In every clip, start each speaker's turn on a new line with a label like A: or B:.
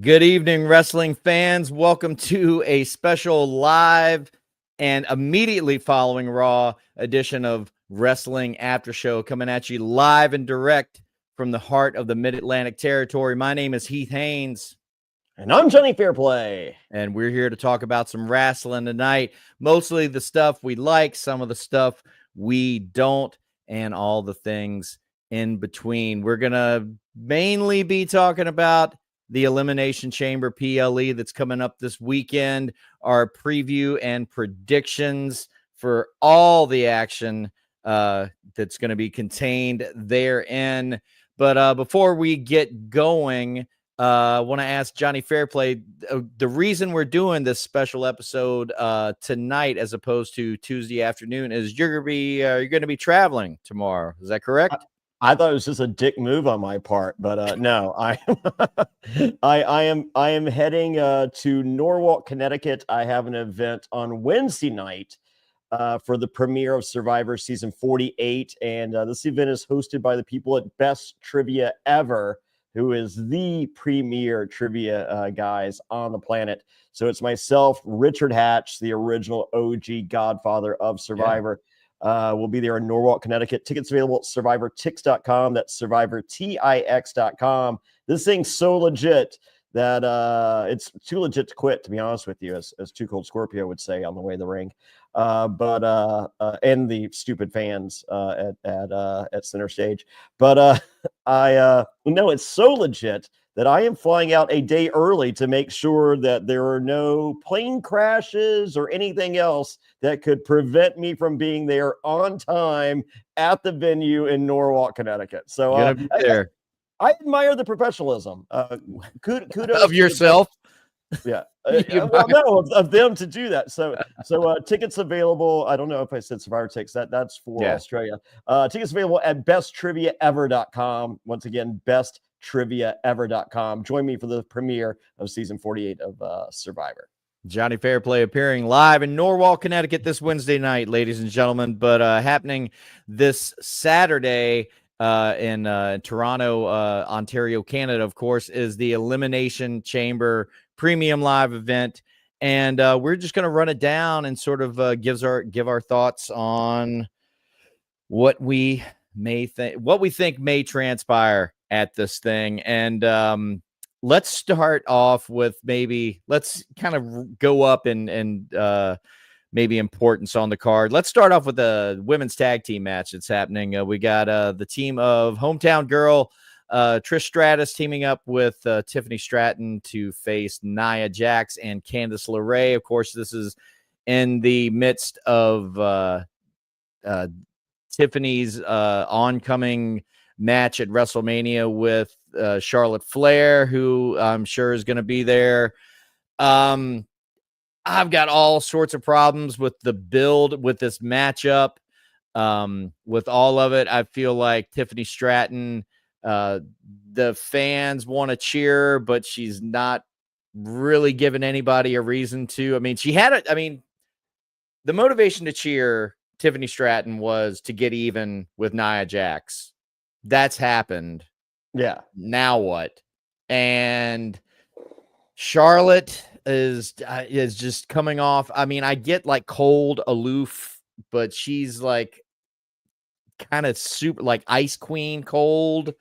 A: Good evening, wrestling fans. Welcome to a special live and immediately following Raw edition of Wrestling After Show, coming at you live and direct from the heart of the Mid-Atlantic territory. My name is Heath Haynes.
B: And I'm Jonny Fairplay.
A: And we're here to talk about some wrestling tonight. Mostly the stuff we like, some of the stuff we don't, and all the things in between. We're going to mainly be talking about the Elimination Chamber PLE that's coming up this weekend, our preview and predictions for all the action that's going to be contained therein. But before we get going, I want to ask Jonny Fairplay, the reason we're doing this special episode tonight as opposed to Tuesday afternoon is you're going to be traveling tomorrow. Is that correct?
B: I thought it was just a dick move on my part, but no, I am heading to Norwalk, Connecticut. I have an event on Wednesday night for the premiere of Survivor Season 48, and this event is hosted by the people at Best Trivia Ever, who is the premier trivia guys on the planet. So it's myself, Richard Hatch, the original OG godfather of Survivor. Yeah. We'll be there in Norwalk, Connecticut. Tickets available at survivortix.com. That's survivortix.com. This thing's so legit that it's too legit to quit, to be honest with you, as Too Cold Scorpio would say on the way to the ring. And the stupid fans at center stage. But I know it's so legit that I am flying out a day early to make sure that there are no plane crashes or anything else that could prevent me from being there on time at the venue in Norwalk, Connecticut. So I admire the professionalism. Kudos
A: of yourself.
B: Yeah. Well, no, of them to do that. So tickets available. I don't know if I said Survivor Tix. That's for Australia. Tickets available at besttriviaever.com. Once again, besttriviaever.com. Join me for the premiere of season 48 of Survivor.
A: Jonny Fairplay appearing live in Norwalk, Connecticut this Wednesday night, ladies and gentlemen, but happening this Saturday in Toronto, Ontario, Canada, of course, is the Elimination Chamber premium live event, and we're just going to run it down and sort of give our thoughts on what we think may transpire at this thing. And let's start off with let's kind of go up and maybe importance on the card. Let's start off with the women's tag team match that's happening. We got the team of Hometown Girl Trish Stratus teaming up with Tiffany Stratton to face Nia Jax and Candice LeRae. Of course, this is in the midst of Tiffany's oncoming match at WrestleMania with Charlotte Flair, who I'm sure is going to be there. I've got all sorts of problems with the build with this matchup. With all of it, I feel like Tiffany Stratton, the fans want to cheer, but she's not really giving anybody a reason to. I mean, the motivation to cheer Tiffany Stratton was to get even with Nia Jax. That's happened.
B: Yeah.
A: Now what? And Charlotte is just coming off. I mean, I get like cold, aloof, but she's like kind of super like Ice Queen cold.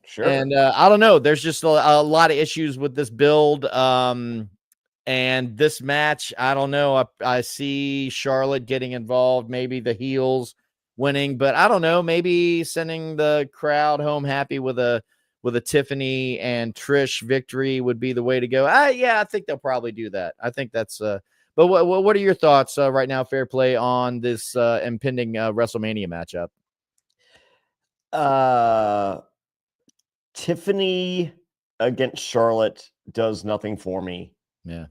B: Sure.
A: And I don't know. There's just a lot of issues with this build. And this match, I don't know. I see Charlotte getting involved, maybe the heels winning, but I don't know. Maybe sending the crowd home happy with a Tiffany and Trish victory would be the way to go. I think they'll probably do that. I think that's but what are your thoughts right now, Fairplay, on this impending WrestleMania matchup?
B: Tiffany against Charlotte does nothing for me.
A: Yeah.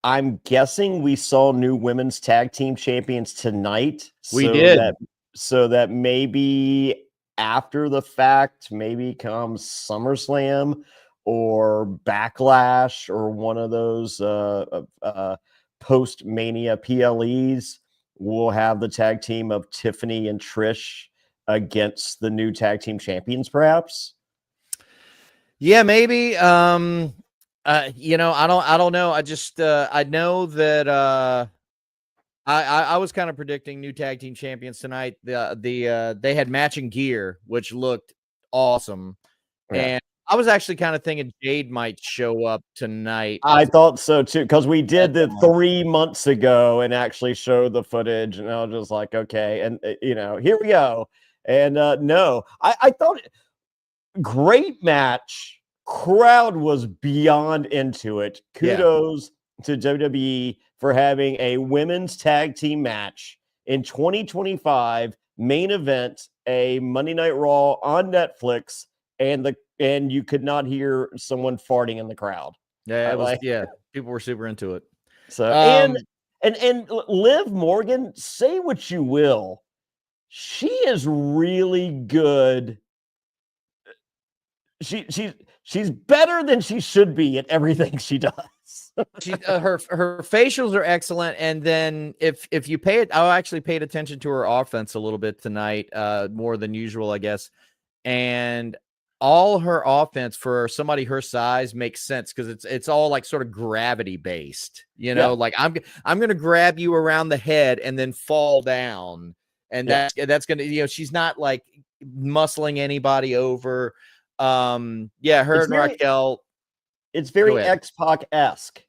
B: I'm guessing we saw new women's tag team champions tonight.
A: We did.
B: So that maybe after the fact, maybe comes SummerSlam or Backlash or one of those post-Mania PLEs, we'll have the tag team of Tiffany and Trish against the new tag team champions, perhaps?
A: Yeah, maybe. I don't know. I just I know that I was kind of predicting new tag team champions tonight. They had matching gear, which looked awesome.
B: Yeah.
A: And I was actually kind of thinking Jade might show up tonight.
B: I thought so too, because we did the 3 months ago and actually showed the footage, and I was just like, okay, and here we go. And no, I thought great match. Crowd was beyond into it.
A: Yeah.
B: Kudos to WWE for having a women's tag team match in 2025 main event, a Monday Night Raw on Netflix, and you could not hear someone farting in the crowd.
A: Yeah,
B: I
A: it was.
B: like
A: Yeah, people were super into it.
B: so
A: Um,
B: and Liv Morgan, say what you will, she is really good. She's better than she should be at everything she does.
A: she her facials are excellent, and then if you pay it, I actually paid attention to her offense a little bit tonight, more than usual, I guess. And all her offense for somebody her size makes sense because it's all like sort of gravity based,
B: Yeah.
A: like I'm gonna grab you around the head and then fall down, and
B: Yeah.
A: that's gonna, she's not like muscling anybody over. Yeah, her
B: It's
A: and
B: very
A: Raquel.
B: it's
A: Go
B: very
A: ahead.
B: X-Pac-esque.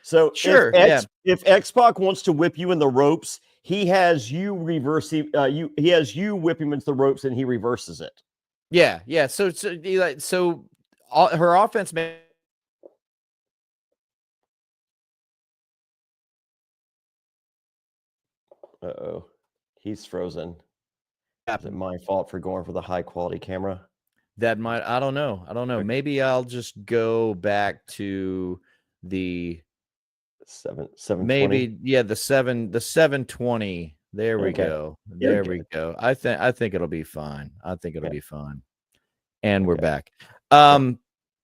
B: So
A: Sure, yeah.
B: If X-Pac wants to whip you in the ropes, he has you he has you whip him into the ropes and he reverses it.
A: Yeah, yeah. So all, her offense may.
B: Uh-oh. He's frozen. Is it
A: Happen.
B: my fault for going for the high quality camera?
A: That might. I don't know. I don't know.
B: Okay.
A: Maybe I'll just go back to the
B: 720.
A: maybe. Yeah, the 720. There we
B: Okay.
A: go.
B: You're
A: There
B: good.
A: we go. I think it'll be fine. I think it'll
B: Yeah.
A: be fine. And we're
B: Okay.
A: back.
B: Yeah.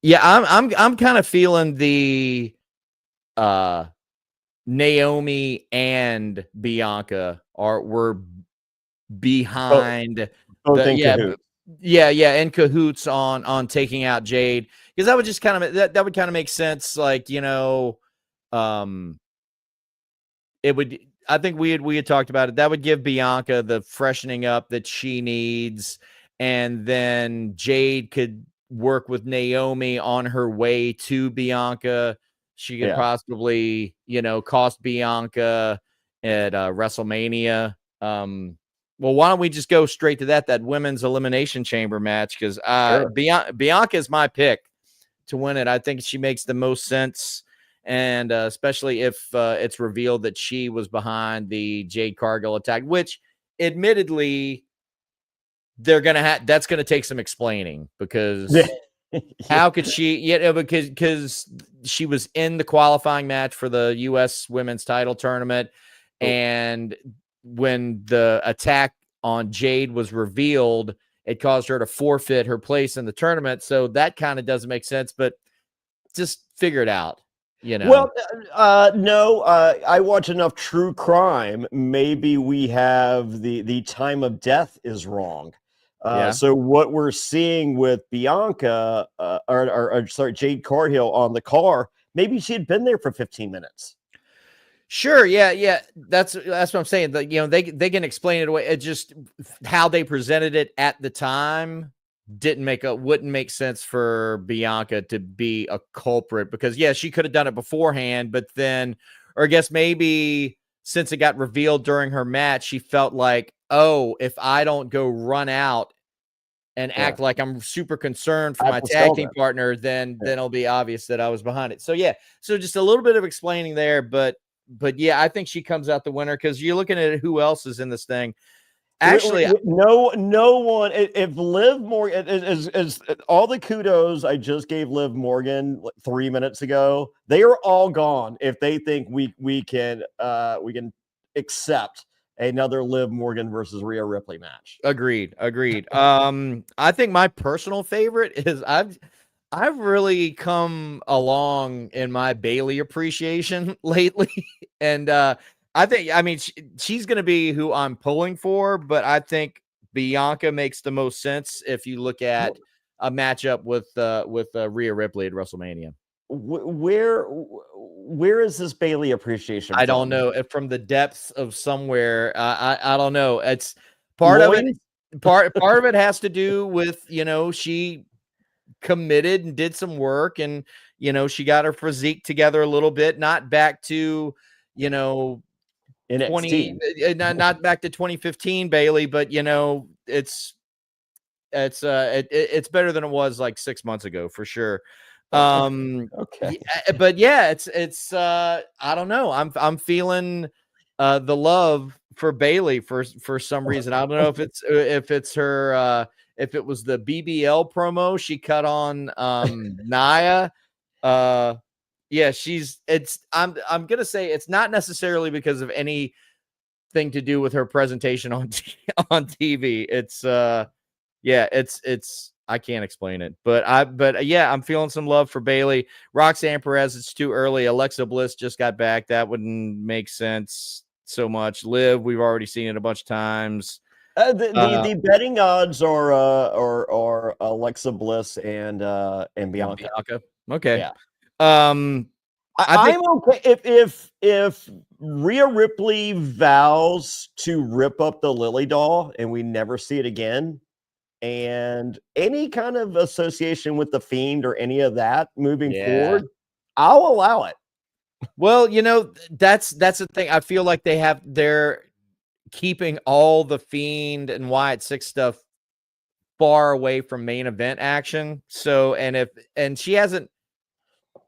A: Yeah. I'm kind of feeling the uh Naomi and Bianca were behind
B: Both
A: the
B: in cahoots.
A: yeah in cahoots on taking out Jade, because that would just kind of that would kind of make sense, like, um it would. I think we had talked about it. That would give Bianca the freshening up that she needs, and then Jade could work with Naomi on her way to Bianca. She could
B: Yeah.
A: possibly, cost Bianca at WrestleMania. Well, why don't we just go straight to that women's elimination chamber match? Because
B: Sure.
A: Bianca is my pick to win it. I think she makes the most sense, and especially if it's revealed that she was behind the Jade Cargill attack, which admittedly they're gonna have. That's gonna take some explaining, because how could she? Yeah, because she was in the qualifying match for the U.S. Women's Title tournament, and when the attack on Jade was revealed, it caused her to forfeit her place in the tournament. So that kind of doesn't make sense, but just figure it out.
B: Well, no, I watch enough true crime. Maybe we have the time of death is wrong.
A: Yeah.
B: So what we're seeing with Bianca, or sorry, Jade Cargill on the car, maybe she had been there for 15 minutes.
A: Sure. Yeah. That's what I'm saying. That, they can explain it away. It just, how they presented it at the time wouldn't make sense for Bianca to be a culprit, because she could have done it beforehand, but then, or I guess maybe since it got revealed during her match, she felt like, oh, if I don't go run out and act like I'm super concerned for my tag team partner, then it'll be obvious that I was behind it. So so just a little bit of explaining there, but yeah, I think she comes out the winner, because you're looking at who else is in this thing. Actually,
B: no one. If Liv Morgan is all the kudos I just gave Liv Morgan 3 minutes ago, they are all gone if they think we can accept another Liv Morgan versus Rhea Ripley match.
A: Agreed. I think my personal favorite is I've really come along in my Bailey appreciation lately, and I mean, she's going to be who I'm pulling for, but I think Bianca makes the most sense if you look at a matchup with Rhea Ripley at WrestleMania.
B: Where is this Bailey appreciation
A: I
B: from?
A: don't know. From the depths of somewhere. I don't know. It's part of it. Part of it has to do with, she committed and did some work, and she got her physique together a little bit, not back to NXT. 20, not back to 2015 Bailey, but it's better than it was like 6 months ago for sure.
B: Okay.
A: But yeah, it's I don't know. I'm feeling the love for Bailey for some reason. I don't know if it's her if it was the BBL promo she cut on Nia. Yeah, I'm gonna say it's not necessarily because of anything to do with her presentation on TV. It's it's I can't explain it, but yeah, I'm feeling some love for Bailey. Roxanne Perez, it's too early. Alexa Bliss just got back. That wouldn't make sense so much. Liv, we've already seen it a bunch of times.
B: The betting odds are Alexa Bliss and Bianca.
A: Okay.
B: Yeah.
A: I'm
B: okay if Rhea Ripley vows to rip up the Lily doll and we never see it again, and any kind of association with the Fiend or any of that moving forward, I'll allow it.
A: Well, that's the thing. I feel like they're keeping all the Fiend and Wyatt Six stuff far away from main event action. So, and she hasn't,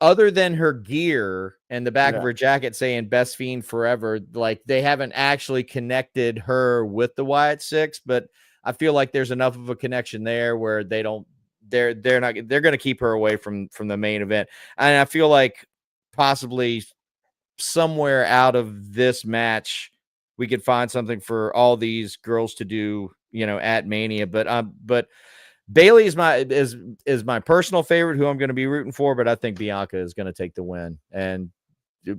A: other than her gear and the back of her jacket saying "Best Fiend Forever," like they haven't actually connected her with the Wyatt Six. But I feel like there's enough of a connection there where they're going to keep her away from the main event. And I feel like possibly somewhere out of this match we could find something for all these girls to do, at Mania. But Bailey is my personal favorite, who I'm going to be rooting for. But I think Bianca is going to take the win. And do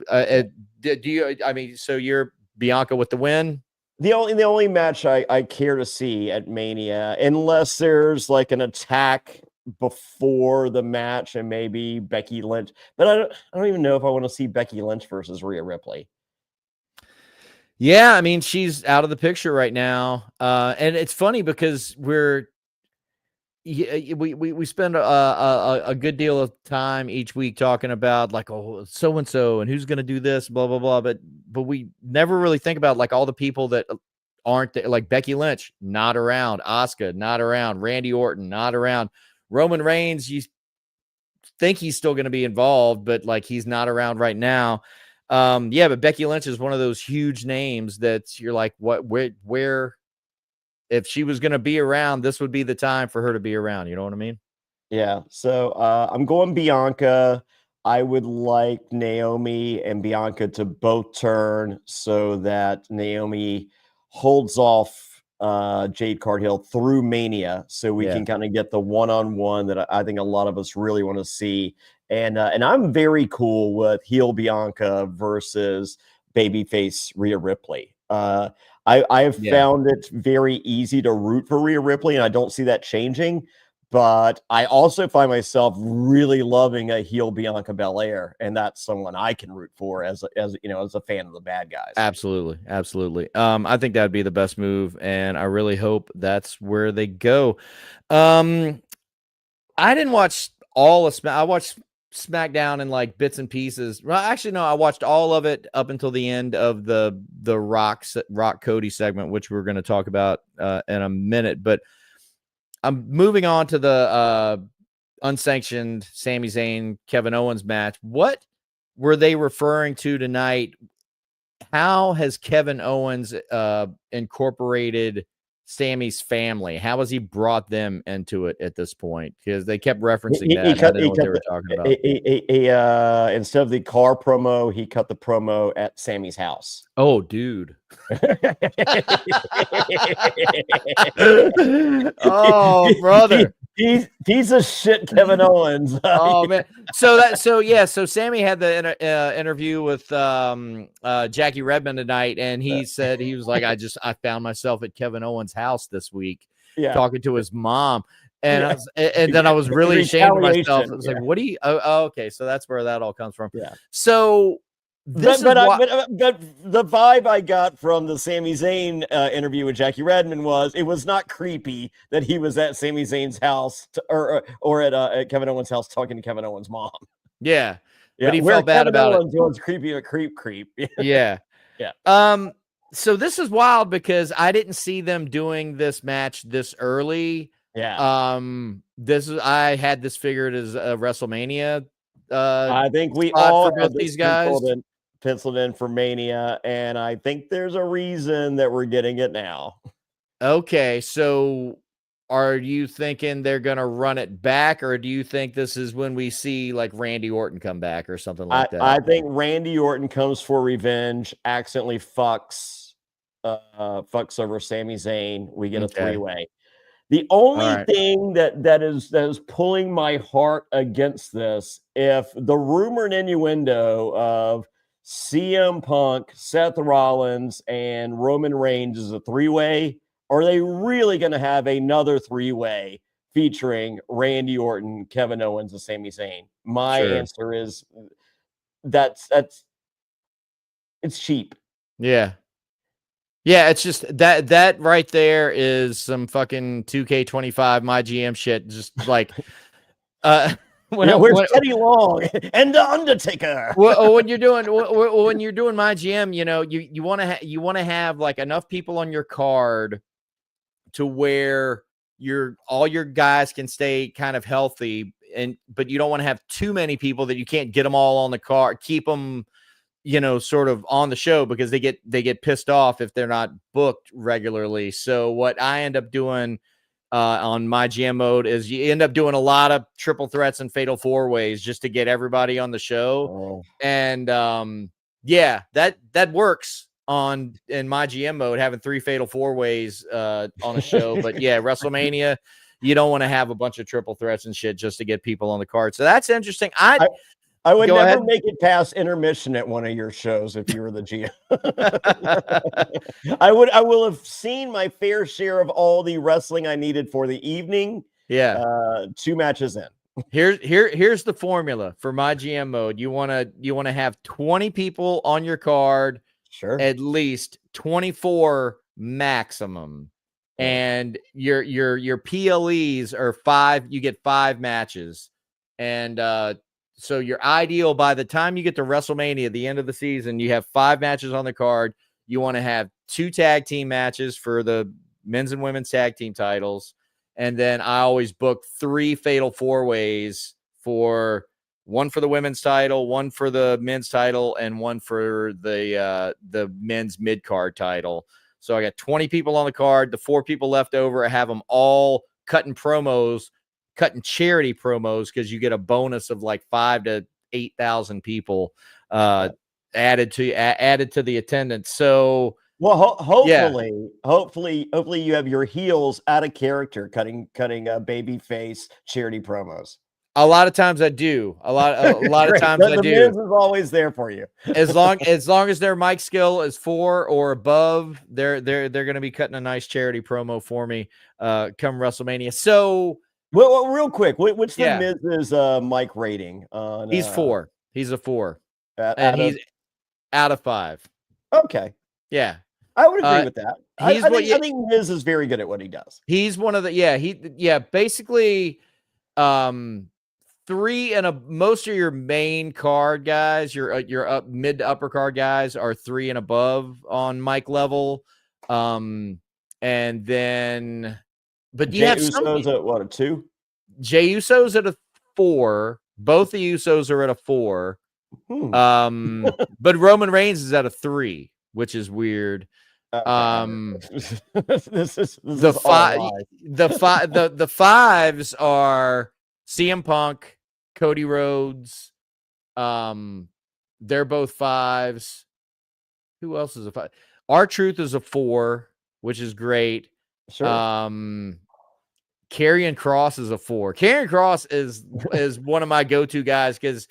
A: you? I mean, so you're Bianca with the win?
B: The only match I care to see at Mania, unless there's like an attack before the match and maybe Becky Lynch, but I don't even know if I want to see Becky Lynch versus Rhea Ripley.
A: Yeah, I mean, she's out of the picture right now, and it's funny because we spend a good deal of time each week talking about like, oh, so and so and who's going to do this, blah blah blah, but we never really think about like all the people that aren't there, like Becky Lynch not around, Asuka not around, Randy Orton not around, Roman Reigns, you think he's still going to be involved, but like he's not around right now. Yeah, but Becky Lynch is one of those huge names that you're like, where if she was going to be around, this would be the time for her to be around. You know what I mean?
B: Yeah. So I'm going Bianca. I would like Naomi and Bianca to both turn so that Naomi holds off Jade Cargill through Mania, so we can kind of get the one-on-one that I think a lot of us really want to see. And I'm very cool with heel Bianca versus babyface Rhea Ripley. I have found it very easy to root for Rhea Ripley, and I don't see that changing. But I also find myself really loving a heel Bianca Belair, and that's someone I can root for as a fan of the bad guys.
A: Absolutely. I think that'd be the best move, and I really hope that's where they go. I didn't watch all of I watched SmackDown in like bits and pieces. Well, actually, no, I watched all of it up until the end of the Rock Cody segment, which we're going to talk about in a minute. But I'm moving on to the unsanctioned Sami Zayn, Kevin Owens match. What were they referring to tonight? How has Kevin Owens incorporated Sammy's family? How has he brought them into it at this point? Because they kept referencing that. I didn't know what they were talking
B: about. Instead of the car promo, he cut the promo at Sammy's house.
A: Oh, dude. Oh, brother.
B: Piece of shit, Kevin Owens.
A: Oh man. So Sammy had the interview with Jackie Redmond tonight, and he said he was like, I found myself at Kevin Owens' house this week, talking to his mom. And then I was really ashamed of myself. I was like,
B: Yeah.
A: what do you, okay. So that's where that all comes from.
B: Yeah.
A: So this
B: But
A: is what,
B: the vibe I got from the Sami Zayn interview with Jackie Redmond was it was not creepy that he was at Sami Zayn's house or at Kevin Owens' house talking to Kevin Owens' mom.
A: yeah.
B: Yeah,
A: But he
B: where
A: felt bad
B: Kevin
A: about it.
B: Owens was creepy, a creep.
A: Yeah.
B: Yeah.
A: So this is wild because I didn't see them doing this match this early.
B: Yeah.
A: I had this figured as a WrestleMania.
B: I think we
A: spot
B: all
A: for
B: have
A: both
B: this
A: these guys.
B: penciled in for Mania, and I think there's a reason that we're getting it now.
A: Okay, so are you thinking they're gonna run it back, or do you think this is when we see like Randy Orton come back or something like that?
B: I think Randy Orton comes for revenge, accidentally fucks over Sami Zayn. We get a three-way. The only thing that is pulling my heart against this, if the rumor and innuendo of CM Punk, Seth Rollins, and Roman Reigns is a three-way, are they really going to have another three-way featuring Randy Orton, Kevin Owens, and Sami Zayn? My answer is that's it's cheap.
A: Yeah. Yeah, it's just that right there is some fucking 2K25 my GM shit. Just like
B: where's Teddy Long and the Undertaker?
A: when you're doing my GM, you want to have like enough people on your card to where all your guys can stay kind of healthy, but you don't want to have too many people that you can't get them all on the card. Keep them sort of on the show because they get pissed off if they're not booked regularly. So what I end up doing on my GM mode is you end up doing a lot of triple threats and fatal four ways just to get everybody on the show. And yeah, that works in my GM mode, having 3 fatal four ways on a show. But yeah, WrestleMania, you don't want to have a bunch of triple threats and shit just to get people on the card. So that's interesting.
B: I would never make it past intermission at one of your shows if you were the GM. I will have seen my fair share of all the wrestling I needed for the evening.
A: Yeah.
B: 2 matches in.
A: Here's the formula for my GM mode. You want to have 20 people on your card.
B: Sure.
A: At least 24 maximum. Yeah. And your PLEs are 5. You get 5 matches. And so your ideal by the time you get to WrestleMania, the end of the season, you have 5 matches on the card. You want to have 2 tag team matches for the men's and women's tag team titles. And then I always book 3 fatal four ways for 1 for the women's title, 1 for the men's title, and 1 for the men's mid-card title. So I got 20 people on the card. The 4 people left over, I have them all cutting charity promos because you get a bonus of like 5,000 to 8,000 people added to the attendance. So
B: hopefully you have your heels out of character cutting baby face charity promos.
A: A lot of times I do. A lot of times I do.
B: The men's is always there for you.
A: As long as their mic skill is 4 or above, they're going to be cutting a nice charity promo for me come WrestleMania. So,
B: well real quick, what's the Miz's mic rating?
A: He's 4. He's a 4,
B: and
A: he's out of 5.
B: Okay.
A: Yeah,
B: I would agree with that. I think Miz is very good at what he does.
A: He's one of the basically 3 and most of your main card guys, your up mid to upper card guys are 3 and above on mic level. And then, but you have
B: Uso's at what, a 2?
A: Jey Uso's at a 4. Both the Usos are at a 4. But Roman Reigns is at a 3, which is weird.
B: This is
A: the 5s are CM Punk, Cody Rhodes. They're both 5s. Who else is a 5? R-Truth is a 4, which is great.
B: Sure.
A: Karrion Kross is a 4. Karrion Kross is one of my go-to guys because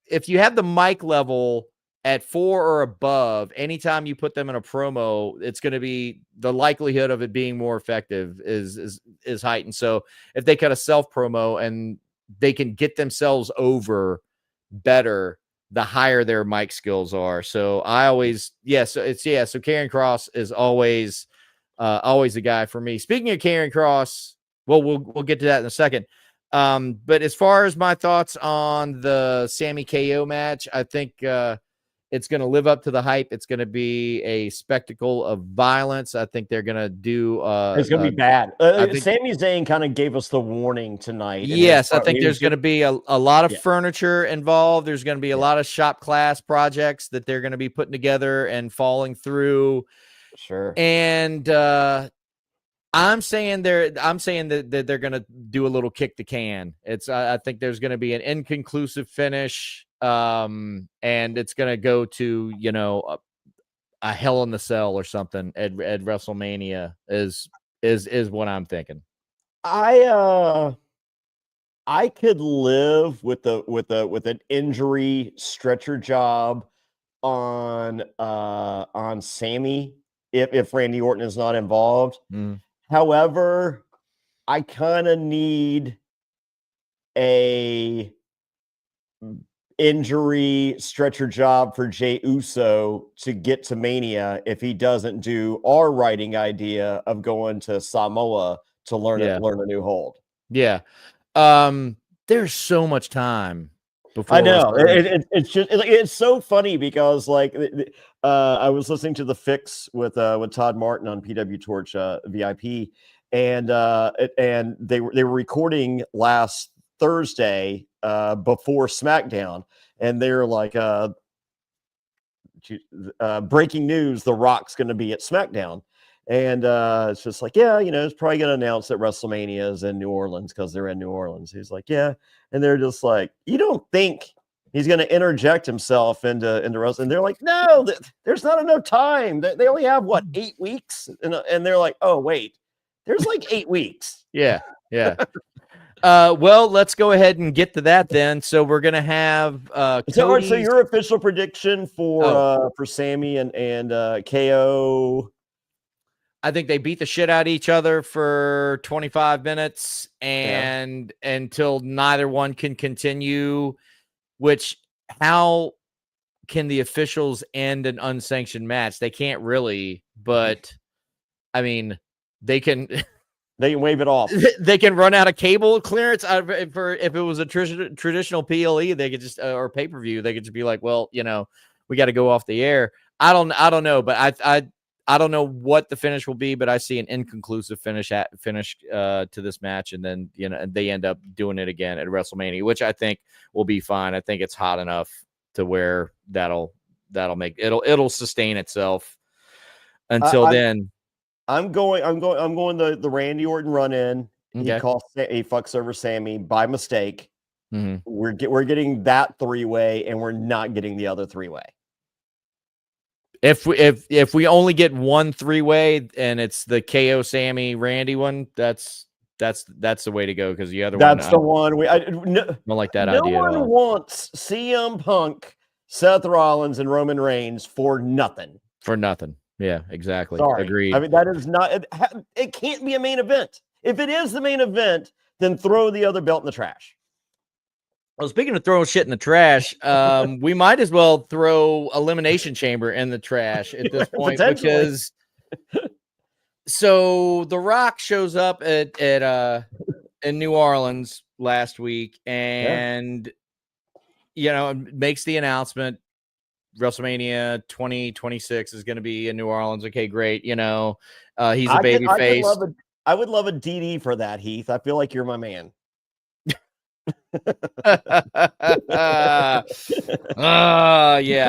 A: if you have the mic level at 4 or above, anytime you put them in a promo, it's going to be the likelihood of it being more effective is is heightened. So if they cut a self promo and they can get themselves over better, the higher their mic skills are. So so Karrion Kross is always a guy for me. Speaking of Karrion Kross, well, we'll get to that in a second. But as far as my thoughts on the Sammy KO match, I think it's going to live up to the hype. It's going to be a spectacle of violence. I think they're going to do.
B: It's going to be bad.
A: think,
B: Sami Zayn kind of gave us the warning tonight.
A: Yes, I think there's going to be a lot of furniture involved. There's going to be a lot of shop class projects that they're going to be putting together and falling through.
B: Sure.
A: And I'm saying that they're going to do a little kick the can. I think there's going to be an inconclusive finish. And it's going to go to, a Hell in the Cell or something at WrestleMania is what I'm thinking.
B: I could live with an injury stretcher job on Sammy if Randy Orton is not involved. However, I kind of need a injury stretcher job for Jey Uso to get to Mania if he doesn't do our writing idea of going to Samoa to learn a new hold.
A: Yeah. There's so much time before.
B: I know it's so funny because I was listening to The Fix with Todd Martin on PW Torch VIP, and they were recording last Thursday before SmackDown, and they're like breaking news, The Rock's going to be at SmackDown. And it's just like, it's probably going to announce that WrestleMania is in New Orleans because they're in New Orleans. He's like, yeah. And they're just like, you don't think he's going to interject himself into wrestling? And they're like, no, there's not enough time. They only have, 8 weeks? And they're like, oh, wait, there's like 8 weeks.
A: Yeah. Well, let's go ahead and get to that then. So we're going to have
B: so your official prediction for Sammy and KO.
A: I think they beat the shit out of each other for 25 minutes and until neither one can continue, which how can the officials end an unsanctioned match? They can't really, but I mean, they can
B: wave it off.
A: They can run out of cable clearance if it was a traditional PLE, they could just, or pay-per-view, they could just be like, well, we got to go off the air. I don't know, but I don't know what the finish will be, but I see an inconclusive finish to this match, and then they end up doing it again at WrestleMania, which I think will be fine. I think it's hot enough to where that'll make it'll sustain itself until then.
B: I'm going the Randy Orton run in. Okay. He fucks over Sammy by mistake.
A: Mm-hmm.
B: We're getting that 3-way, and we're not getting the other 3-way.
A: If we only get one 3-way and it's the KO Sammy Randy one, that's the way to go, because the other
B: that's the one I don't
A: like that idea.
B: No one wants CM Punk, Seth Rollins, and Roman Reigns for nothing.
A: For nothing. Yeah, exactly.
B: Sorry.
A: Agreed.
B: I mean, that is not. It can't be a main event. If it is the main event, then throw the other belt in the trash.
A: Well, speaking of throwing shit in the trash, we might as well throw Elimination Chamber in the trash at this point, because so The Rock shows up in New Orleans last week and makes the announcement WrestleMania 2026 is going to be in New Orleans. Okay, great. He's a baby face.
B: I would love a DD for that, Heath. I feel like you're my man.
A: Yeah,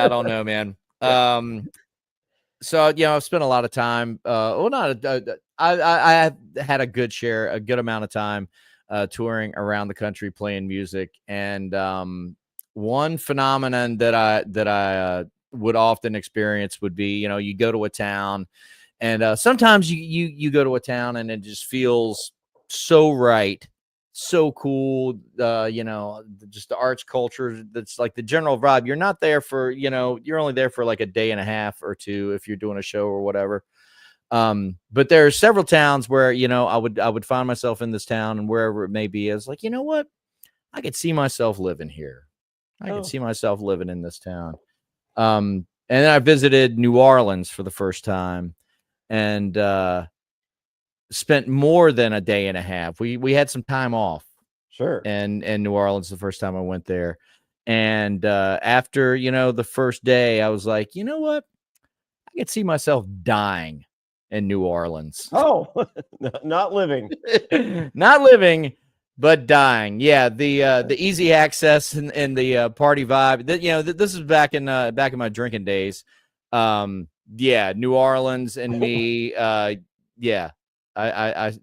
A: I don't know, man. So I've spent a lot of time. I had a good amount of time touring around the country playing music, and one phenomenon that I would often experience would be, you go to a town, and sometimes you go to a town and it just feels so right, so cool. Just the arts culture. That's like the general vibe. You're not there for, you're only there for like a day and a half or two if you're doing a show or whatever. But there are several towns where, I would find myself in this town, and wherever it may be, I was like, you know what? I could see myself living here. I could see myself living in this town. And then I visited New Orleans for the first time, and spent more than a day and a half. We had some time off.
B: Sure.
A: And New Orleans the first time I went there. And after, the first day, I was like, you know what? I could see myself dying in New Orleans.
B: Oh, not living.
A: Not living, but dying. Yeah, the easy access and the party vibe. This is back in my drinking days. Yeah, New Orleans and me. Yeah, I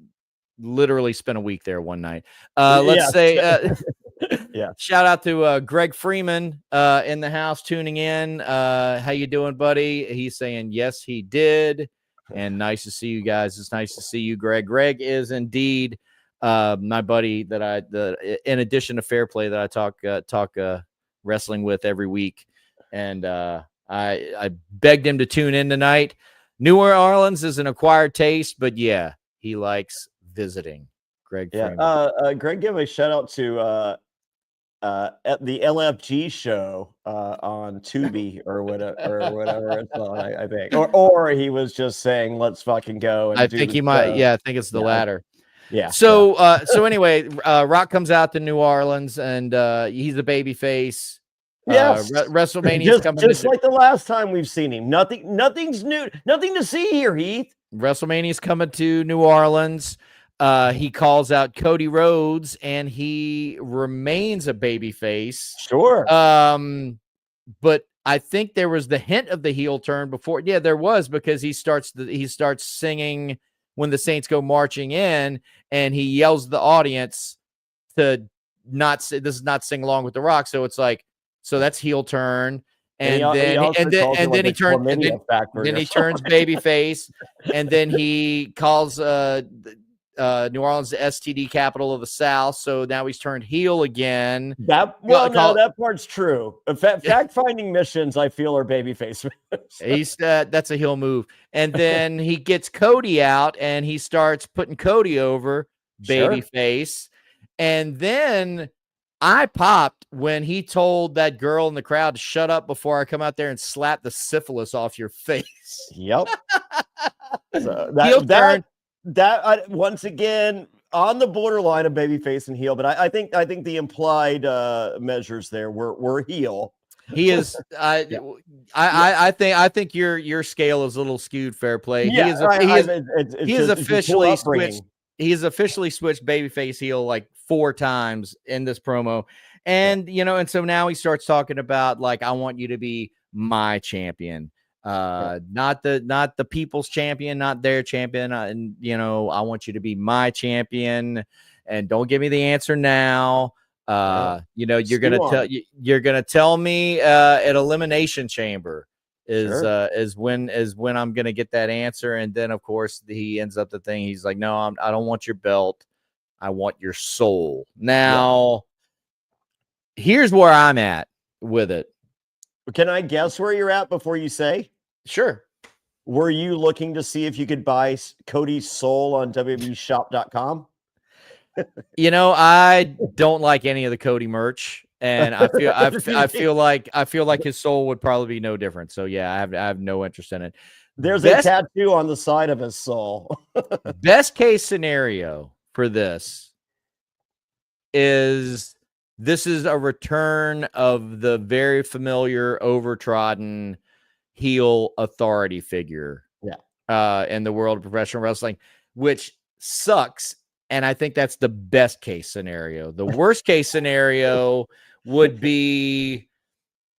A: literally spent a week there one night. Let's say,
B: yeah.
A: Shout out to Greg Freeman in the house tuning in. How you doing, buddy? He's saying yes, he did, and nice to see you guys. It's nice to see you, Greg. Greg is indeed my buddy that in addition to Fairplay, that I talk wrestling with every week, and I begged him to tune in tonight. New Orleans is an acquired taste, but yeah, he likes visiting. Greg Freeman.
B: Greg, give a shout out to at the LFG show on Tubi or whatever it's on, I think, or he was just saying let's fucking go. And
A: I think he might. Yeah, I think it's the latter.
B: Yeah.
A: So anyway, Rock comes out to New Orleans, and he's a baby face.
B: Yes,
A: WrestleMania's coming.
B: Just like the last time we've seen him. Nothing's new. Nothing to see here, Heath.
A: WrestleMania's coming to New Orleans. He calls out Cody Rhodes, and he remains a babyface.
B: Sure.
A: But I think there was the hint of the heel turn before. Yeah, there was, because he starts singing When the Saints Go Marching In, and he yells at the audience to not say, this is not sing along with the Rock. So it's like, so that's heel turn. And then he turns babyface, and then he calls New Orleans the STD capital of the South. So now he's turned heel again.
B: That part's true. Fact-finding missions, I feel, are babyface.
A: That's a heel move. And then he gets Cody out, and he starts putting Cody over, babyface. And then I popped when he told that girl in the crowd to shut up before I come out there and slap the syphilis off your face.
B: Yep. So that once again on the borderline of babyface and heel, but I think the implied measures there were heel.
A: He is. I think your scale is a little skewed. Fairplay.
B: Yeah,
A: he is officially switched. He's officially switched babyface heel like 4 times in this promo. And, and so now he starts talking about, like, I want you to be my champion, not the people's champion, not their champion. And, I want you to be my champion, and don't give me the answer now. You're going to tell me at Elimination Chamber is when I'm going to get that answer. And then, of course, he ends up the thing. He's like, no, I don't want your belt. I want your soul. Now, here's where I'm at with it.
B: Can I guess where you're at before you say?
A: Sure.
B: Were you looking to see if you could buy Cody's soul on WWEshop.com?
A: I don't like any of the Cody merch. And I feel like his soul would probably be no different. So yeah, I have no interest in it.
B: There's a tattoo on the side of his soul.
A: Best case scenario for this is a return of the very familiar, overtrodden heel authority figure.
B: Yeah.
A: In the world of professional wrestling, which sucks. And I think that's the best case scenario. The worst case scenario would be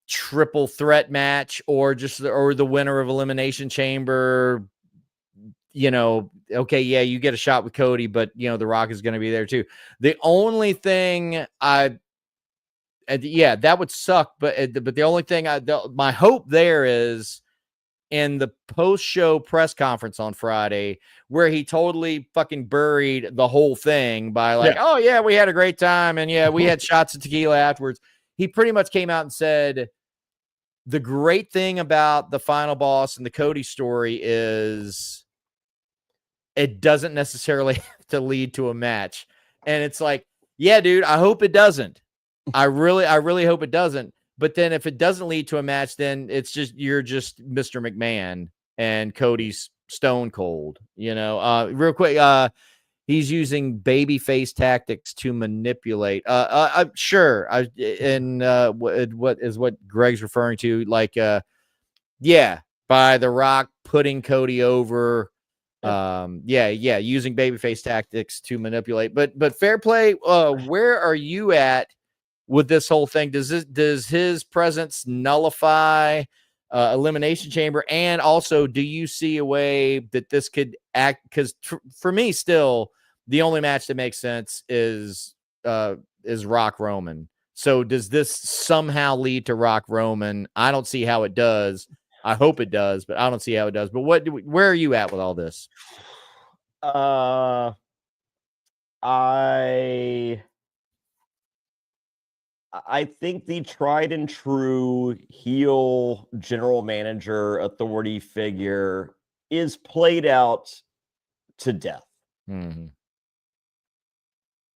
A: triple threat match, or the winner of Elimination Chamber. Okay, yeah, you get a shot with Cody, but The Rock is going to be there too. The only thing that would suck. But the only thing my hope there is in the post-show press conference on Friday, where he totally fucking buried the whole thing by like, oh yeah, we had a great time, and yeah, we had shots of tequila afterwards. He pretty much came out and said, the great thing about the final boss and the Cody story is it doesn't necessarily have to lead to a match. And it's like, yeah, dude, I hope it doesn't. I really hope it doesn't. But then if it doesn't lead to a match, then it's just, you're just Mr. McMahon and Cody's stone cold, real quick. He's using babyface tactics to manipulate. I'm sure. What is what Greg's referring to? Like, by The Rock putting Cody over. Using babyface tactics to manipulate. But Fairplay, where are you at with this whole thing? Does his presence nullify Elimination Chamber? And also, do you see a way that this could act? Because for me, still, the only match that makes sense is Rock Roman. So does this somehow lead to Rock Roman? I don't see how it does. I hope it does, but I don't see how it does. But where are you at with all this?
B: I think the tried and true heel general manager authority figure is played out to death.
A: Mm-hmm.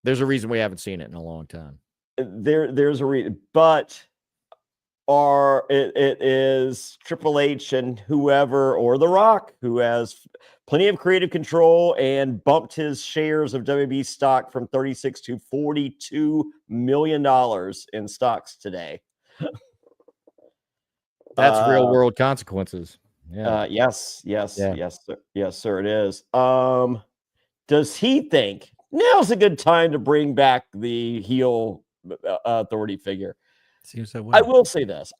A: There's a reason we haven't seen it in a long time.
B: There's a reason, but it is Triple H and whoever, or The Rock, who has plenty of creative control and bumped his shares of WB stock from 36 to $42 million in stocks today.
A: That's real world consequences. Yeah.
B: Yes, sir, it is. Does he think now's a good time to bring back the heel authority figure?
A: Seems that way.
B: I will say this.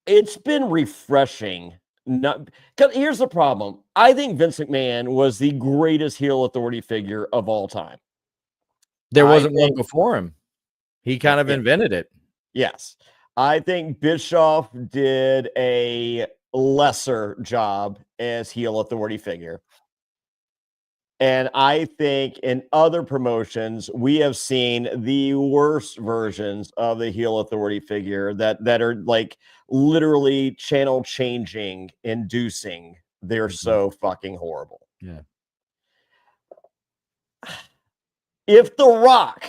B: It's been refreshing. Because here's the problem. I think Vince McMahon was the greatest heel authority figure of all time.
A: There wasn't one before him. He kind of invented it.
B: Yes. I think Bischoff did a lesser job as heel authority figure. And I think in other promotions, we have seen the worst versions of the heel authority figure that are like literally channel changing, inducing. They're so fucking horrible.
A: Yeah.
B: If The Rock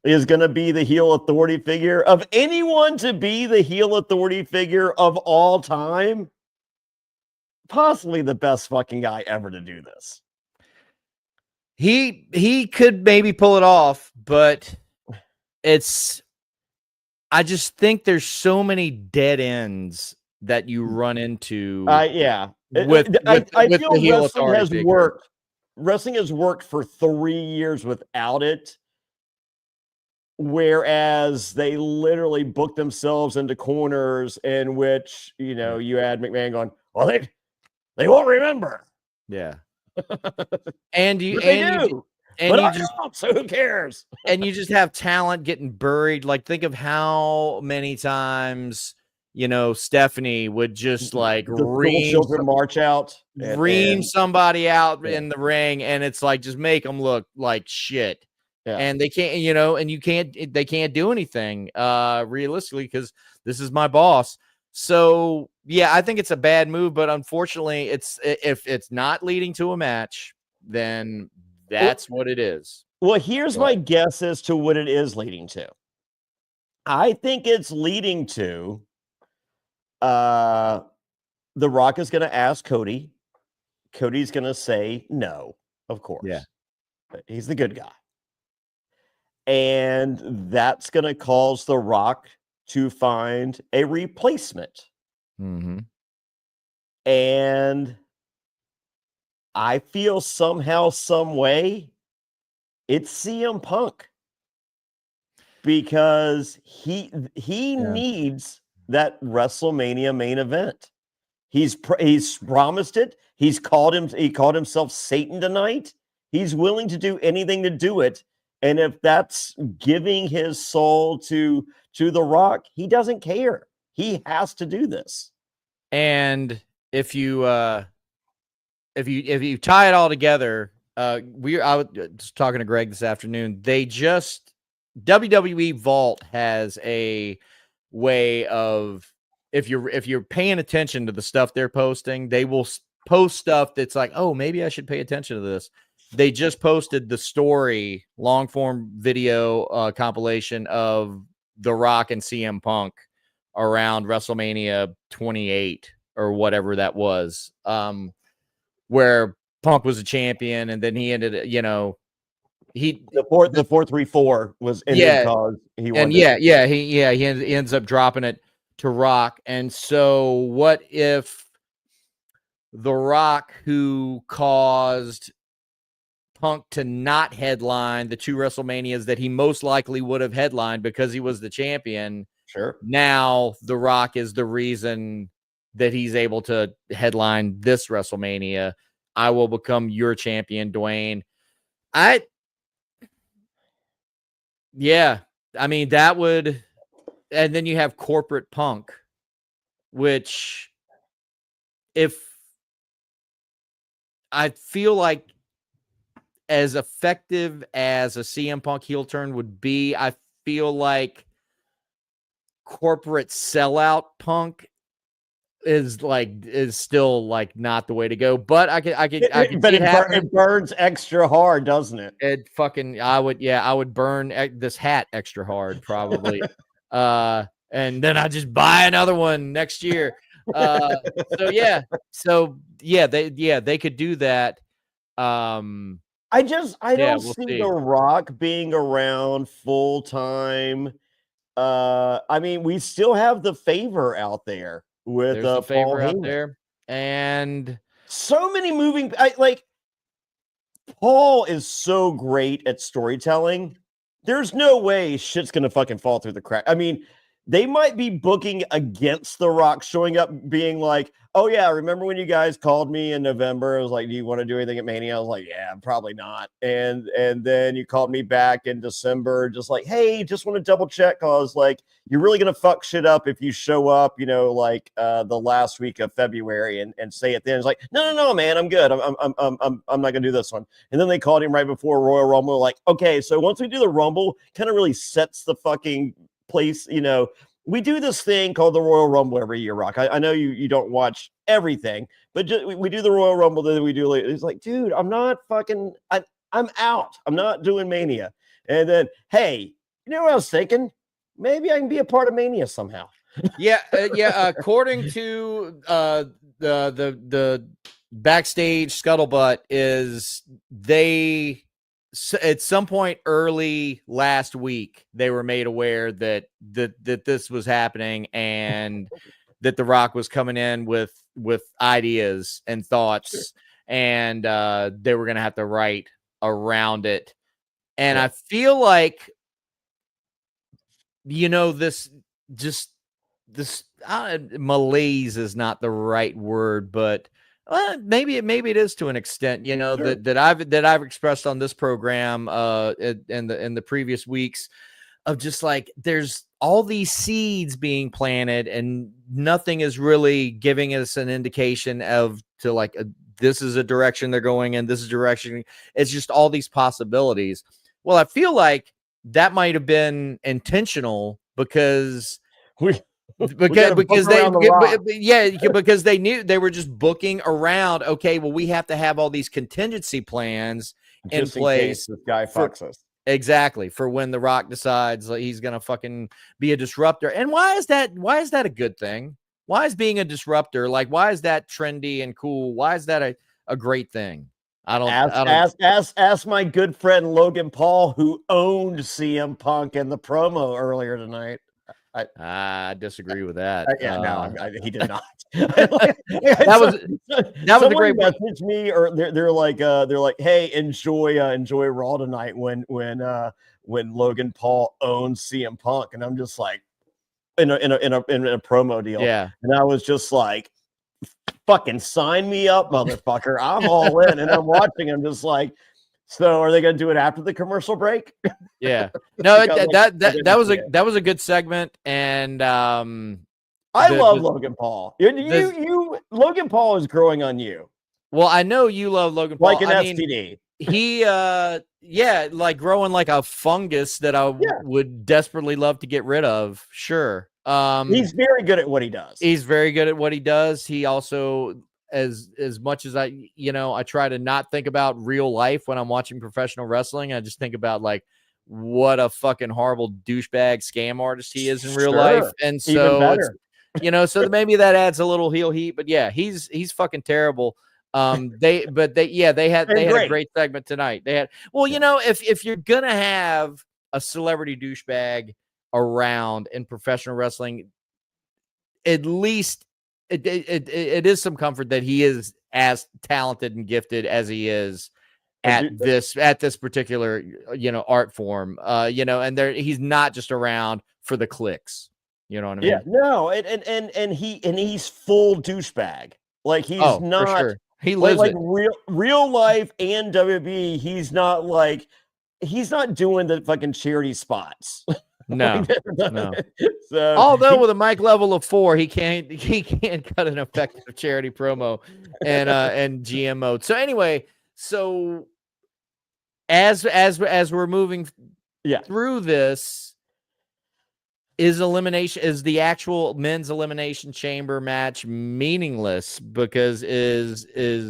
B: is going to be the heel authority figure of anyone to be the heel authority figure of all time, possibly the best fucking guy ever to do this.
A: He could maybe pull it off, but I just think there's so many dead ends that you run into.
B: I feel
A: the heel
B: wrestling has
A: figure.
B: worked. Wrestling has worked for 3 years without it, whereas they literally book themselves into corners in which, you had McMahon going, well, they won't remember.
A: Yeah. And you
B: so who cares?
A: And you just have talent getting buried. Like, think of how many times Stephanie would just like
B: march out,
A: ream somebody out in the ring, and it's like, just make them look like shit. Yeah. And they can't, and they can't do anything realistically, because this is my boss. So yeah, I think it's a bad move, but unfortunately, if it's not leading to a match, then that's what it is.
B: Well, here's my guess as to what it is leading to. I think it's leading to The Rock is going to ask Cody. Cody's going to say no, of course.
A: Yeah.
B: He's the good guy. And that's going to cause The Rock to find a replacement.
A: Mm-hmm.
B: And I feel somehow, some way, it's CM Punk, because he needs that WrestleMania main event. He's promised it. He called himself Satan tonight. He's willing to do anything to do it. And if that's giving his soul to The Rock, he doesn't care. He has to do this.
A: And if you tie it all together, I was talking to Greg this afternoon. WWE Vault has a way of, if you're paying attention to the stuff they're posting, they will post stuff that's like, oh, maybe I should pay attention to this. They just posted the story long form video compilation of The Rock and CM Punk around WrestleMania 28 or whatever that was, where Punk was a champion and then he ended,
B: the 434 was ended because he wanted
A: he ends up dropping it to Rock. And so what if The Rock, who caused Punk to not headline the 2 WrestleManias that he most likely would have headlined because he was the champion.
B: Sure.
A: Now The Rock is the reason that he's able to headline this WrestleMania. I will become your champion, Dwayne. I mean, that would, and then you have corporate Punk, which if I feel like as effective as a CM Punk heel turn would be, I feel like corporate sellout Punk is still like not the way to go. But I could
B: but it burns extra hard, doesn't it?
A: I would burn this hat extra hard probably. And then I just buy another one next year. They could do that.
B: I don't see The Rock being around full time. I mean, we still have The Favor out there with
A: The Favor
B: Paul
A: out
B: Heyman.
A: there, and
B: so many moving. Paul is so great at storytelling. There's no way shit's gonna fucking fall through the crack. I mean, they might be booking against The Rock showing up, being like, "Oh yeah, remember when you guys called me in November? I was like, do you want to do anything at Mania?" I was like, "Yeah, probably not." And then you called me back in December, just like, "Hey, just want to double check, cause like you're really gonna fuck shit up if you show up, the last week of February and say it then." It's like, no, man, I'm good. I'm not gonna do this one. And then they called him right before Royal Rumble, like, okay, so once we do the Rumble, kind of really sets the fucking place. We do this thing called the Royal Rumble every year, Rock. I know you don't watch everything, but we do the Royal Rumble, then we do later. It's like, dude, I'm not fucking, I'm out. I'm not doing Mania. And then, hey, you know what I was thinking? Maybe I can be a part of Mania somehow.
A: According to the backstage scuttlebutt is at some point early last week, they were made aware that this was happening and that The Rock was coming in with ideas and thoughts, and they were going to have to write around it. And I feel like, this malaise is not the right word, but maybe it is to an extent, sure, that I've expressed on this program in the previous weeks, of just like there's all these seeds being planted and nothing is really giving us an indication this is a direction they're going in, this is direction. It's just all these possibilities. Well, I feel like that might have been intentional because they knew they were just booking around. Okay, well, we have to have all these contingency plans in place.
B: This guy fucks us.
A: Exactly, for when The Rock decides he's gonna fucking be a disruptor. And why is that a good thing? Why is being a disruptor, why is that trendy and cool? Why is that a great thing? I don't
B: ask my good friend Logan Paul, who owned CM Punk in the promo earlier tonight.
A: I disagree with that.
B: He did not.
A: that was a great
B: message me, or they're like, hey, enjoy Raw tonight when Logan Paul owns CM Punk, and I'm just like, in a promo deal,
A: yeah,
B: and I was just like, fucking sign me up, motherfucker, I'm all in. And I'm watching, I'm just like, so are they going to do it after the commercial break?
A: Yeah, no, that was a good segment, and I
B: love Logan Paul. Logan Paul is growing on you.
A: Well, I know you love Logan Paul,
B: like an STD.
A: He, like growing like a fungus that I would desperately love to get rid of. Sure.
B: He's very good at what he does.
A: He's very good at what he does. He also as much as I try to not think about real life when I'm watching professional wrestling. I just think about like what a fucking horrible douchebag scam artist he is in real life. And
B: Even
A: so
B: better.
A: it's, so maybe that adds a little heel heat, but yeah, he's fucking terrible. They had a great segment tonight. They had, if you're going to have a celebrity douchebag around in professional wrestling, at least it is some comfort that he is as talented and gifted as he is at this particular art form, and he's not just around for the clicks. You know what I mean?
B: Yeah, no, and he's full douchebag. Like he's not
A: for sure. He lives
B: like
A: it.
B: real life and WB. He's not doing the fucking charity spots.
A: No, no.
B: So
A: although with a mic level of 4, he can't cut an effective charity promo and GM mode. So anyway, as we're moving through this, is the actual men's elimination chamber match meaningless because is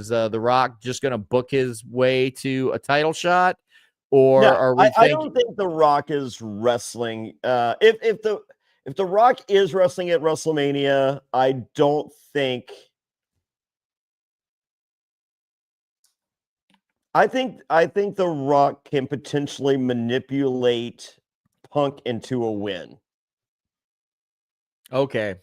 A: The Rock just going to book his way to a title shot? Or are we
B: I don't think The Rock is wrestling. If The Rock is wrestling at WrestleMania, I don't think. I think The Rock can potentially manipulate Punk into a win.
A: Okay.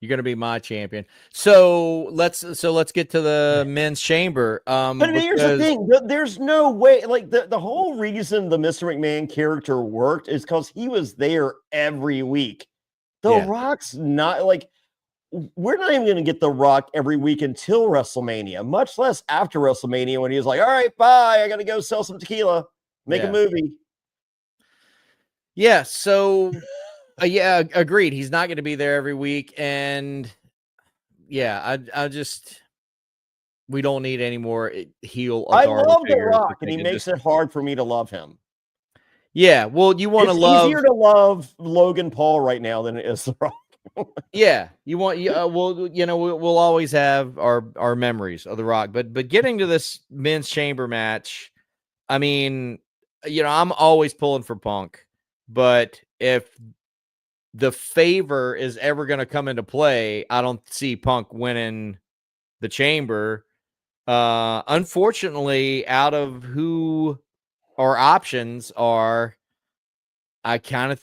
A: You're going to be my champion. So let's get to the men's chamber.
B: But here's the thing. There's no way, like the whole reason the Mr. McMahon character worked is because he was there every week. The Rock's not like, we're not even going to get The Rock every week until WrestleMania, much less after WrestleMania when he was like, all right, bye. I got to go sell some tequila, make a movie.
A: Yeah. So agreed. He's not going to be there every week. And I just, we don't need any more heel.
B: I love The Rock, and he makes it hard for me to love him.
A: Yeah. Well, you want to love.
B: It's easier to love Logan Paul right now than it is The Rock.
A: Yeah. You want, we'll always have our memories of The Rock, but getting to this men's chamber match, I mean, I'm always pulling for Punk, but if the favor is ever going to come into play, I don't see Punk winning the chamber. Unfortunately, out of who our options are, I kind of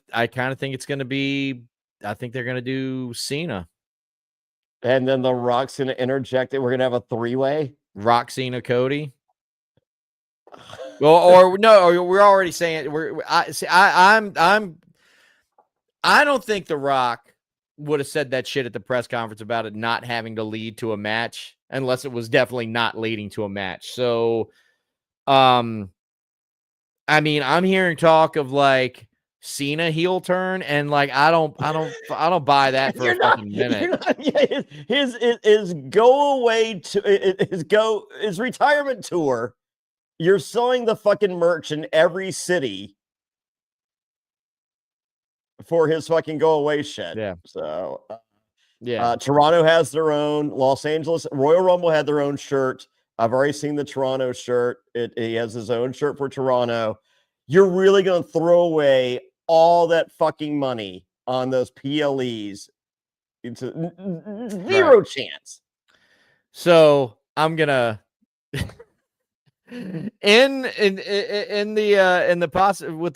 A: think it's going to be, I think they're going to do Cena.
B: And then The Rock's going to interject it. We're going to have a 3-way.
A: Rock, Cena, Cody. Well, or no, or we're already saying I don't think The Rock would have said that shit at the press conference about it not having to lead to a match unless it was definitely not leading to a match. So, I mean, I'm hearing talk of like Cena heel turn, and like I don't buy that for a fucking minute.
B: His retirement tour. You're selling the fucking merch in every city for his fucking go away shit.
A: Yeah.
B: So, Toronto has their own. Los Angeles Royal Rumble had their own shirt. I've already seen the Toronto shirt. He has his own shirt for Toronto. You're really going to throw away all that fucking money on those PLEs? It's zero chance.
A: So I'm gonna. With the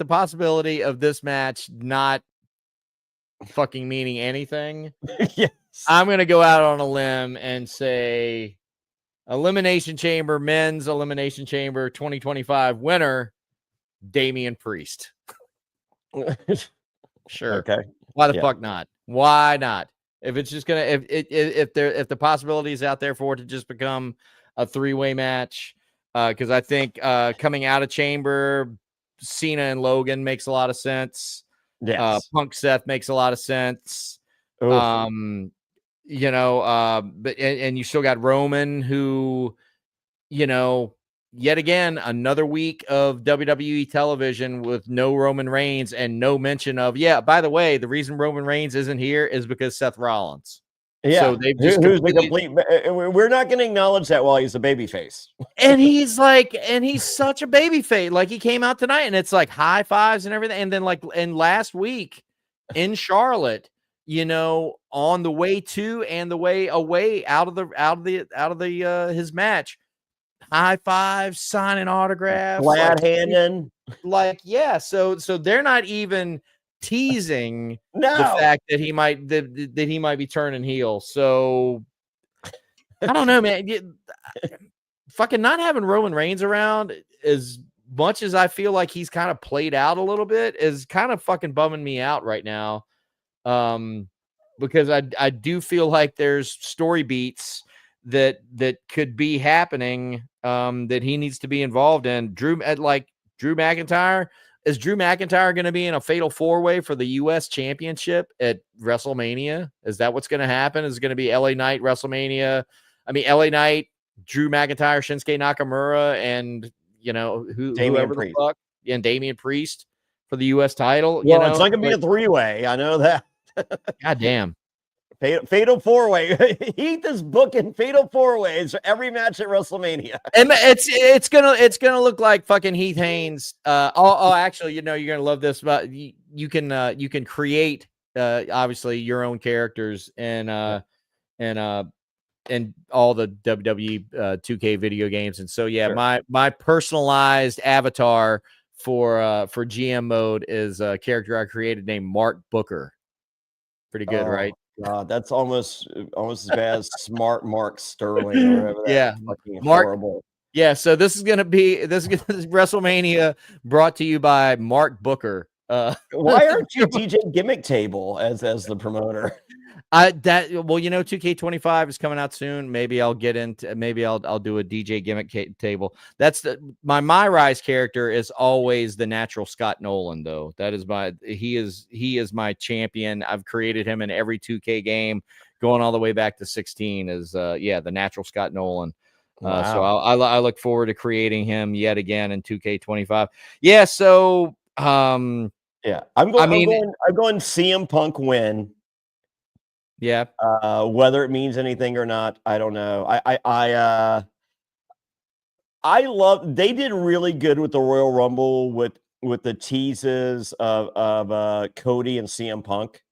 A: possibility of this match not fucking meaning anything,
B: yes,
A: I'm gonna go out on a limb and say Elimination Chamber, men's Elimination Chamber 2025 winner, Damian Priest. Sure.
B: Okay.
A: Why the fuck not? Why not? If it's just gonna, if the possibility is out there for it to just become a 3-way match. Because I think coming out of Chamber, Cena and Logan makes a lot of sense.
B: Yes.
A: Punk Seth makes a lot of sense. But and you still got Roman, who, yet again, another week of WWE television with no Roman Reigns and no mention of, by the way, the reason Roman Reigns isn't here is because Seth Rollins.
B: Yeah,
A: So they've just
B: who's the
A: completely.
B: complete? We're not going to acknowledge that while he's a babyface.
A: And he's such a baby face. Like he came out tonight and it's like high fives and everything. And then last week in Charlotte, on the way to and the way away out of the his match, high fives, signing autographs,
B: Glad handing.
A: Yeah. So they're not even teasing the
B: No.
A: fact that he might be turning heel. So I don't know, man. Fucking not having Roman Reigns around, as much as I feel like he's kind of played out a little bit, is kind of fucking bumming me out right now. Because I do feel like there's story beats that could be happening that he needs to be involved in. Drew McIntyre. Is Drew McIntyre going to be in a fatal 4-way for the US championship at WrestleMania? Is that what's going to happen? Is it going to be LA Knight WrestleMania? I mean, LA Knight, Drew McIntyre, Shinsuke Nakamura, and whoever the fuck, and Damian Priest for the U.S. title.
B: Well, it's not going to be a 3-way. I know that.
A: God damn.
B: Fatal 4-way. Heath is booking fatal 4-ways for every match at WrestleMania.
A: And it's gonna look like fucking Heath Haynes. Actually, you're gonna love this. But you can create obviously your own characters and all the WWE 2K video games. And so sure. my personalized avatar for GM mode is a character I created named Mark Booker. Pretty good, right?
B: God, that's almost as bad as Smart Mark Sterling or whatever.
A: Yeah,
B: fucking
A: Mark.
B: Horrible.
A: Yeah, so this is WrestleMania brought to you by Mark Booker.
B: Why aren't you DJ Gimmick Table as the promoter?
A: 2K25 is coming out soon. Maybe I'll get into. Maybe I'll do a DJ Gimmick table. That's my Rise character is always the natural Scott Nolan, though. That is he is my champion. I've created him in every 2K game, going all the way back to 16. Is the natural Scott Nolan. Wow. So I look forward to creating him yet again in 2K25. Yeah. So I'm
B: going CM Punk win.
A: Yeah.
B: Whether it means anything or not, I don't know. I love. They did really good with the Royal Rumble with the teases of Cody and CM Punk.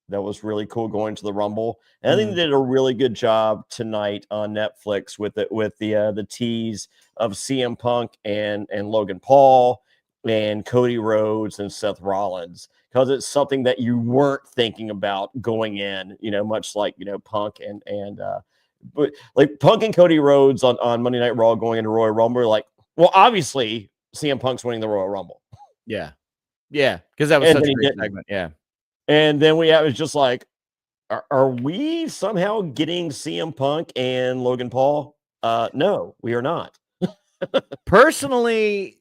B: That was really cool going to the Rumble. And I think they did a really good job tonight on Netflix with the tease of CM Punk and Logan Paul and Cody Rhodes and Seth Rollins, because it's something that you weren't thinking about going in, much like, Punk but like Punk and Cody Rhodes on Monday Night Raw going into Royal Rumble, like, well, obviously CM Punk's winning the Royal Rumble.
A: Yeah. Yeah. Because that was such a great segment. Yeah.
B: And then it was just like, are we somehow getting CM Punk and Logan Paul? No, we are not.
A: Personally,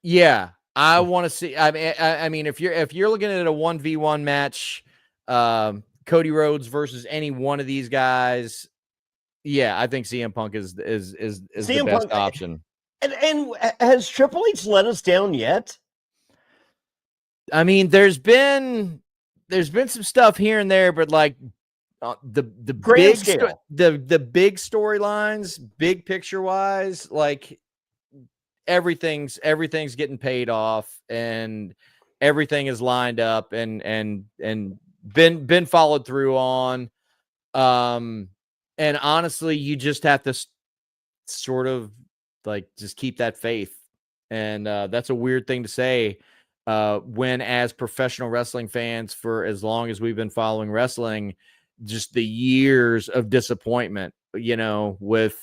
A: yeah. I want to see. I mean, if you're looking at a 1v1 match, Cody Rhodes versus any one of these guys, yeah, I think CM Punk is the best option.
B: And has Triple H let us down yet?
A: I mean, there's been some stuff here and there, but like the big the big storylines, big picture wise, like. Everything's getting paid off and everything is lined up and been followed through on. And honestly, you just have to sort of like just keep that faith. And that's a weird thing to say when, as professional wrestling fans, for as long as we've been following wrestling, just the years of disappointment, with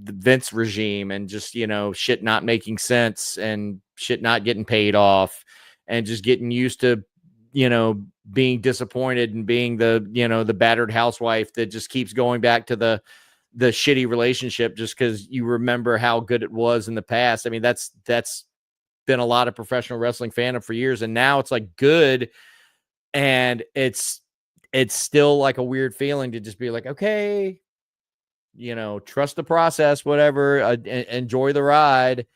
A: the Vince regime and just, shit not making sense and shit not getting paid off and just getting used to, being disappointed and being the battered housewife that just keeps going back to the shitty relationship just because you remember how good it was in the past. I mean, that's been a lot of professional wrestling fandom for years. And now it's like good. And it's still like a weird feeling to just be like, okay, trust the process, whatever, enjoy the ride.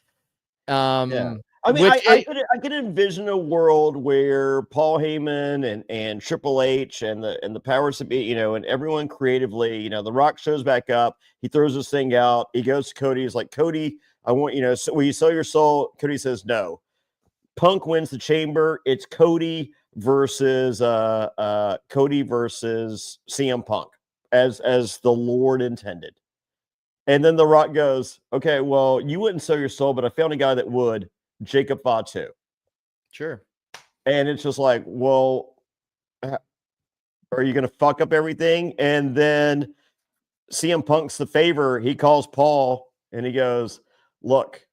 B: I mean,
A: Which
B: I could envision a world where Paul Heyman and Triple H and the powers to be, you know, and everyone creatively, you know, The Rock shows back up. He throws this thing out. He goes to Cody. He's like, Cody, I want, you know, so will you sell your soul? Cody says no. Punk wins the chamber. It's Cody versus CM Punk as the Lord intended. And then The Rock goes, okay, well, you wouldn't sell your soul, but I found a guy that would, Jacob Fatu.
A: sure.
B: And it's just like, well, are you going to fuck up everything? And then CM Punk's the favor. He calls Paul and he goes, look,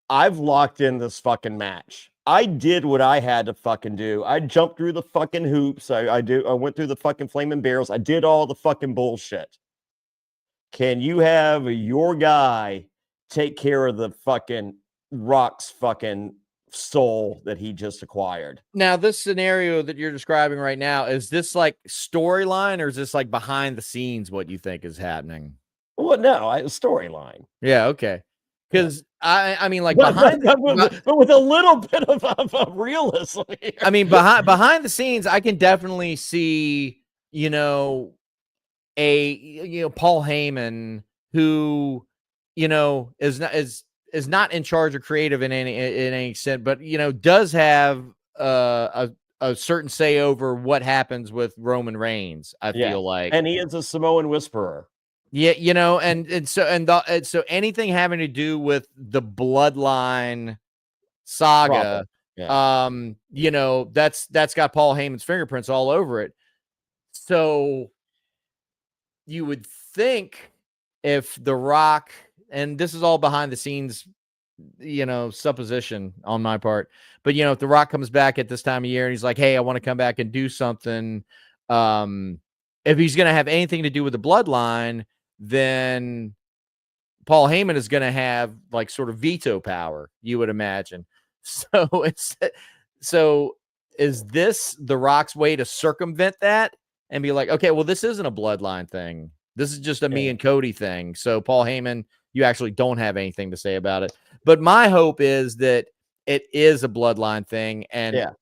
B: I've locked in this fucking match. I did what I had to fucking do. I jumped through the fucking hoops. I went through the fucking flaming barrels. I did all the fucking bullshit. Can you have your guy take care of the fucking Rock's fucking soul that he just acquired?
A: Now, this scenario that you're describing right now, is this like storyline or is this like behind the scenes what you think is happening?
B: Well, no, storyline.
A: Yeah, okay. Because I mean, like
B: but with a little bit of realism here.
A: I mean, behind the scenes, I can definitely see, you know, Paul Heyman who, you know, is not in charge of creative in any extent, but you know, does have a certain say over what happens with Roman Reigns. I feel like,
B: and he is a Samoan whisperer.
A: Yeah, you know, and so anything having to do with the bloodline saga, you know, that's got Paul Heyman's fingerprints all over it. So you would think if The Rock, and this is all behind the scenes, you know, supposition on my part, but you know, if The Rock comes back at this time of year and he's like, hey, I want to come back and do something, if he's going to have anything to do with the bloodline, then Paul Heyman is going to have like sort of veto power, you would imagine. So is this The Rock's way to circumvent that and be like, okay, well, this isn't a bloodline thing. This is just a me and Cody thing. So Paul Heyman, you actually don't have anything to say about it. But my hope is that it is a bloodline thing. And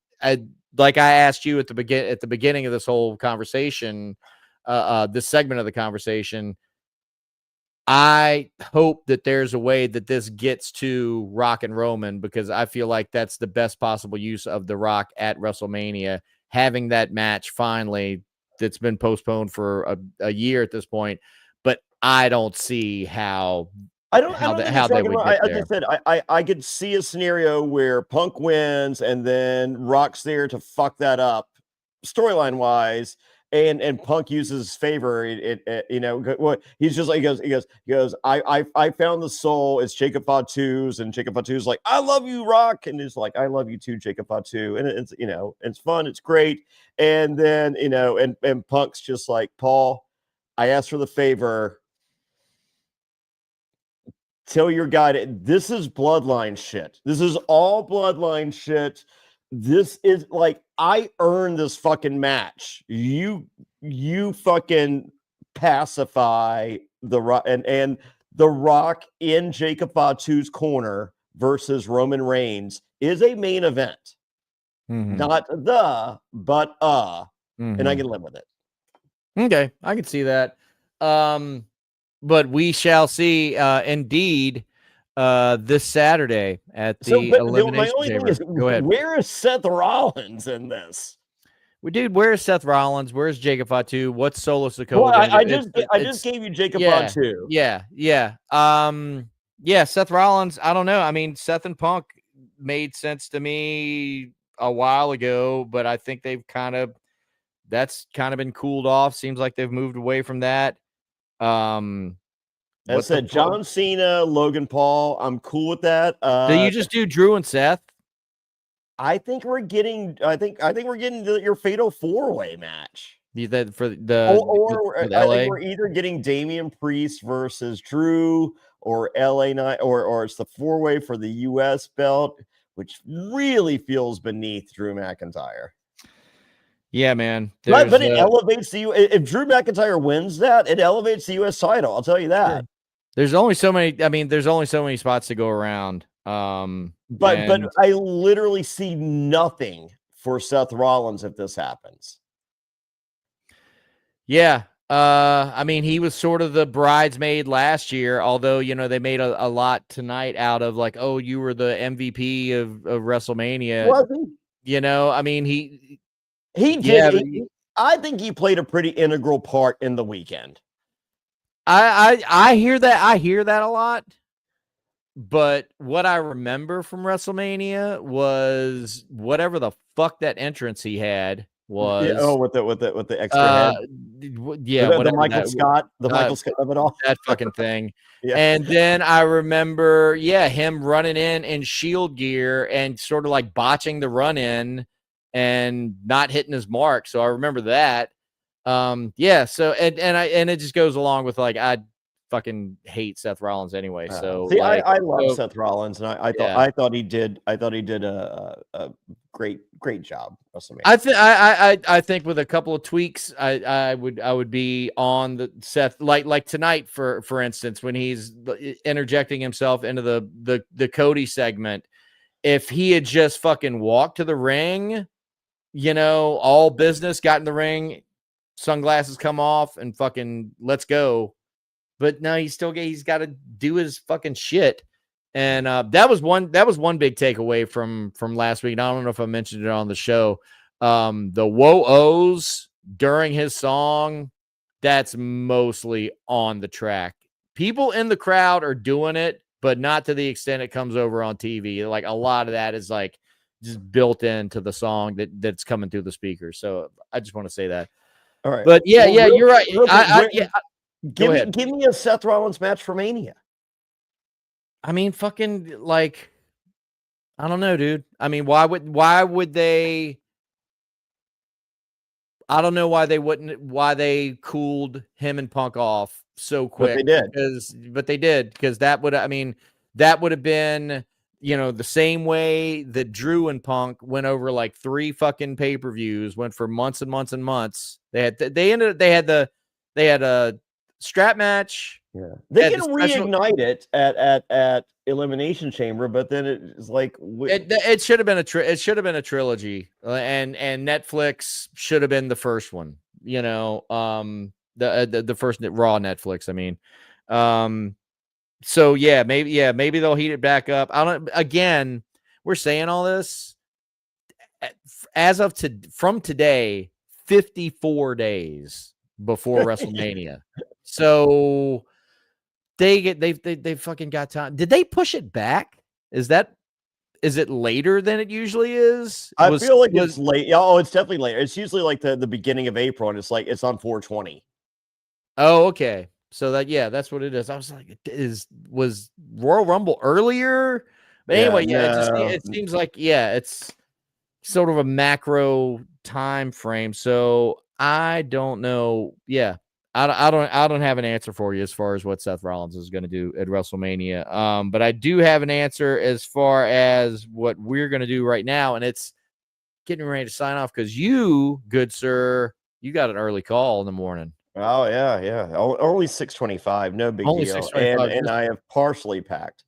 A: like I asked you at the beginning of this whole conversation, this segment of the conversation, I hope that there's a way that this gets to Rock and Roman, because I feel like that's the best possible use of The Rock at WrestleMania, having that match finally that's been postponed for a year at this point. But I don't see how they would get there.
B: Like I said, I could see a scenario where Punk wins and then Rock's there to fuck that up storyline wise. And Punk uses his favor. You know, what he's just like, he goes. I found the soul. It's Jacob Fatu's, and Jacob Fatu's like, I love you, Rock, and he's like, I love you too, Jacob Fatu. And it's, you know, it's fun, it's great. And then, you know, and Punk's just like, Paul, I asked for the favor. Tell your guy this is bloodline shit. This is all bloodline shit. This is like, I earned this fucking match. You fucking pacify the Rock and The Rock in Jacob Fatu's corner versus Roman Reigns is a main event. Not but and I can live with it.
A: Okay, I can see that. But we shall see indeed this Saturday at the Elimination Chamber. Go ahead.
B: Where is Seth Rollins in this?
A: Well, dude, where's Seth Rollins? Where's Jacob Fatu? What's Solo Sikoa?
B: Well, I just gave you Jacob Fatu.
A: Yeah. Seth Rollins. I don't know. I mean, Seth and Punk made sense to me a while ago, but I think that's kind of been cooled off. Seems like they've moved away from that.
B: I said John Cena, Logan Paul. I'm cool with that.
A: Do you just do Drew and Seth?
B: I think we're getting your fatal 4-way match.
A: I think we're
B: either getting Damian Priest versus Drew or LA Knight, or it's the 4-way for the US belt, which really feels beneath Drew McIntyre.
A: Yeah, man.
B: But it elevates the if Drew McIntyre wins that, it elevates the US title. I'll tell you that.
A: There's only so many spots to go around.
B: But I literally see nothing for Seth Rollins if this happens.
A: Yeah. I mean, he was sort of the bridesmaid last year, although, they made a lot tonight out of like, oh, you were the MVP of WrestleMania.
B: Was he?
A: I mean, he
B: did.
A: Yeah,
B: I think he played a pretty integral part in the weekend.
A: I hear that. I hear that a lot. But what I remember from WrestleMania was whatever the fuck that entrance he had was.
B: Yeah, oh, with the extra head.
A: Yeah,
B: the Michael Scott of it all.
A: That fucking thing.
B: Yeah.
A: And then I remember, him running in Shield gear and sort of like botching the run in and not hitting his mark. So I remember that. So and it just goes along with like I fucking hate Seth Rollins anyway. So
B: I love Seth Rollins, and I thought he did a great job.
A: I think with a couple of tweaks, I would be on the Seth like tonight for instance when he's interjecting himself into the Cody segment. If he had just fucking walked to the ring, all business, got in the ring, sunglasses come off, and fucking let's go. But no, he's got to do his fucking shit. And that was one big takeaway from last week. And I don't know if I mentioned it on the show. The whoa-ohs during his song, that's mostly on the track. People in the crowd are doing it, but not to the extent it comes over on TV. Like a lot of that is like just built into the song that's coming through the speakers. So I just want to say that.
B: All right.
A: But you're right.
B: Give me a Seth Rollins match for Mania.
A: I mean, fucking like, I don't know, dude. I mean, why would they? I don't know why they cooled him and Punk off so quick. But they did because that would have been, the same way that Drew and Punk went over like 3 fucking pay-per-views, went for months and months and months. They had a strap match.
B: Yeah, they can reignite it at Elimination Chamber, but then it's like
A: it should have been a trilogy, and Netflix should have been the first one. The first Raw Netflix. I mean, so maybe they'll heat it back up. Again, we're saying all this as of from today, 54 days before WrestleMania. So they fucking got time. Did they push it back? Is it later than it usually is?
B: I feel like it's late. Oh, it's definitely later. It's usually like the beginning of April, and it's on 4/20.
A: Oh, okay. So that's what it is. I was like, was Royal Rumble earlier? But anyway, it seems like it's sort of a macro time frame. So I don't know. Yeah. I don't have an answer for you as far as what Seth Rollins is going to do at WrestleMania. But I do have an answer as far as what we're going to do right now, and it's getting ready to sign off because you, good sir, you got an early call in the morning.
B: Oh yeah. Only 6:25, no big deal. And I have partially packed.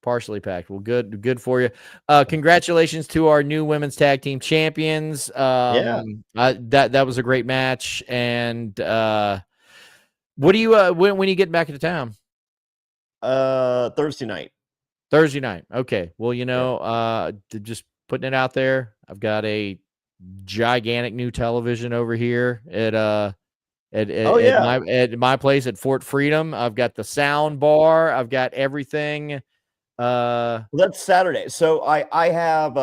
A: Well, good for you. Congratulations to our new women's tag team champions. That was a great match. And what do you when you get back into town?
B: Thursday night.
A: Okay. Well, just putting it out there. I've got a gigantic new television over here at my place at Fort Freedom. I've got the sound bar. I've got everything.
B: That's Saturday. So I have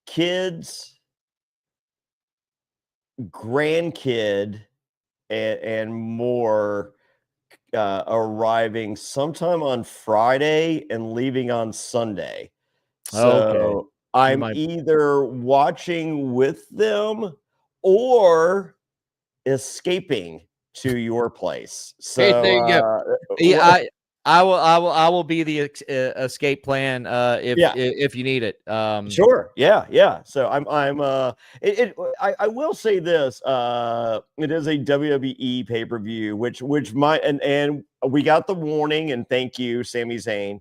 B: kids, grandkid, and more arriving sometime on Friday and leaving on Sunday. So I'm either watching with them or escaping to your place. So
A: hey, there you go. I will be the escape plan if you need it.
B: Sure. Yeah. So I will say this. It is a WWE pay-per-view, which might and we got the warning, and thank you, Sami Zayn.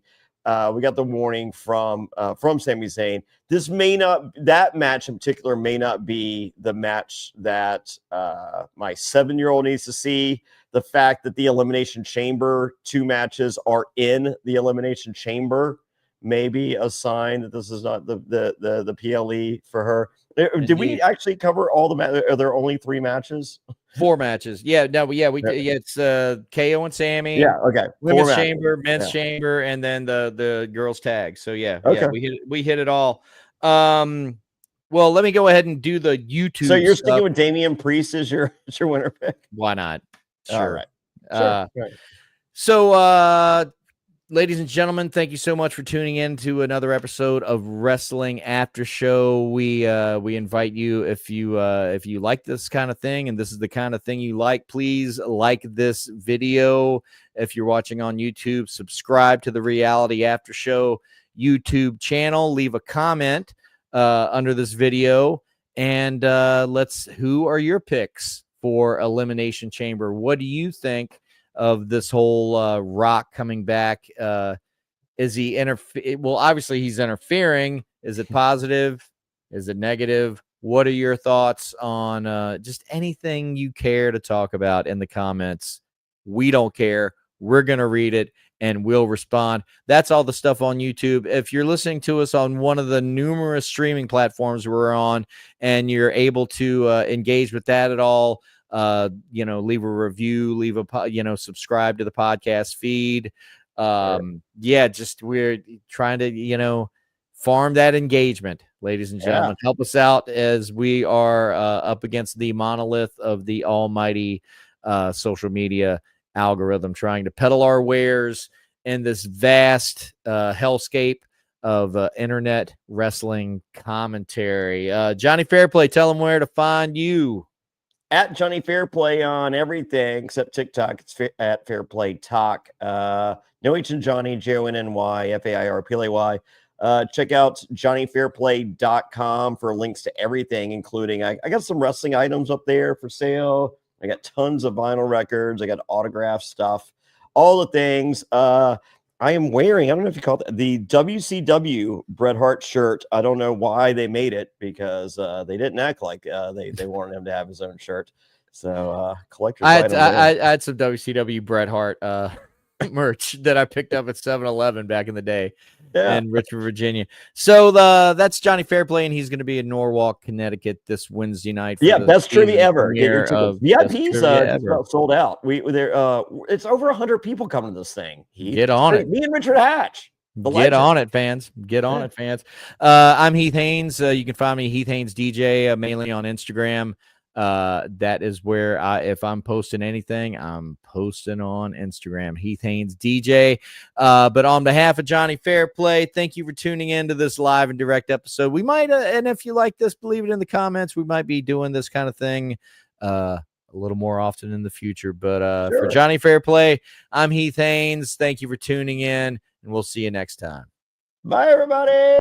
B: We got the warning from Sami Zayn. That match in particular may not be the match that my 7-year-old needs to see. The fact that the Elimination Chamber 2 matches are in the Elimination Chamber maybe a sign that this is not the PLE for her. Did we actually cover all the matches? Are there only 3 matches?
A: 4 matches. Yeah, no, yeah, it's KO and Sammy.
B: Yeah, okay.
A: Women's chamber, men's chamber, and then the girls tag. So yeah, we hit it all. Well, let me go ahead and do the YouTube.
B: So you're sticking with Damian Priest as your winner pick?
A: Why not?
B: Sure.
A: All right. So ladies and gentlemen, thank you so much for tuning in to another episode of Wrestling After Show. We invite you, if you like this kind of thing and this is the kind of thing you like, please like this video. If you're watching on YouTube, subscribe to the Reality After Show YouTube channel. Leave a comment under this video, and who are your picks for Elimination Chamber? What do you think of this whole Rock coming back? Is he well, obviously he's interfering. Is it positive? Is it negative? What are your thoughts on just anything you care to talk about in the comments? We don't care. We're going to read it and we'll respond. That's all the stuff on YouTube. If you're listening to us on one of the numerous streaming platforms we're on and you're able to engage with that at all, leave a review, subscribe to the podcast feed. We're trying to, farm that engagement, ladies and gentlemen. Help us out as we are up against the monolith of the almighty social media algorithm, trying to peddle our wares in this vast hellscape of internet wrestling commentary. Jonny Fairplay, tell them where to find you.
B: At Jonny Fairplay on everything except TikTok. It's at Fairplay Talk. No H in Johnny, JONNY, FAIRPLAY. Check out JonnyFairplay.com for links to everything, including I got some wrestling items up there for sale. I got tons of vinyl records. I got autograph stuff, all the things. I am wearing, I don't know if you call it the WCW Bret Hart shirt. I don't know why they made it, because they didn't act like they wanted him to have his own shirt. So collector's item.
A: I had some WCW Bret Hart merch that I picked up at 7-Eleven back in the day in Richmond, Virginia. So that's Jonny Fairplay, and he's going to be in Norwalk, Connecticut this Wednesday night.
B: Best trivia ever. VIP's sold out. It's over 100 people coming to this thing.
A: Get on it.
B: Me and Richard Hatch.
A: Get on it, fans. Get on it, fans. I'm Heath Haynes. You can find me Heath Haynes DJ, mainly on Instagram. That is where if I'm posting anything, I'm posting on Instagram, Heath Haynes DJ. But on behalf of Jonny Fairplay, thank you for tuning in to this live and direct episode. We might, and if you like this, leave it in the comments. We might be doing this kind of thing a little more often in the future. But for Jonny Fairplay, I'm Heath Haynes. Thank you for tuning in, and we'll see you next time.
B: Bye, everybody.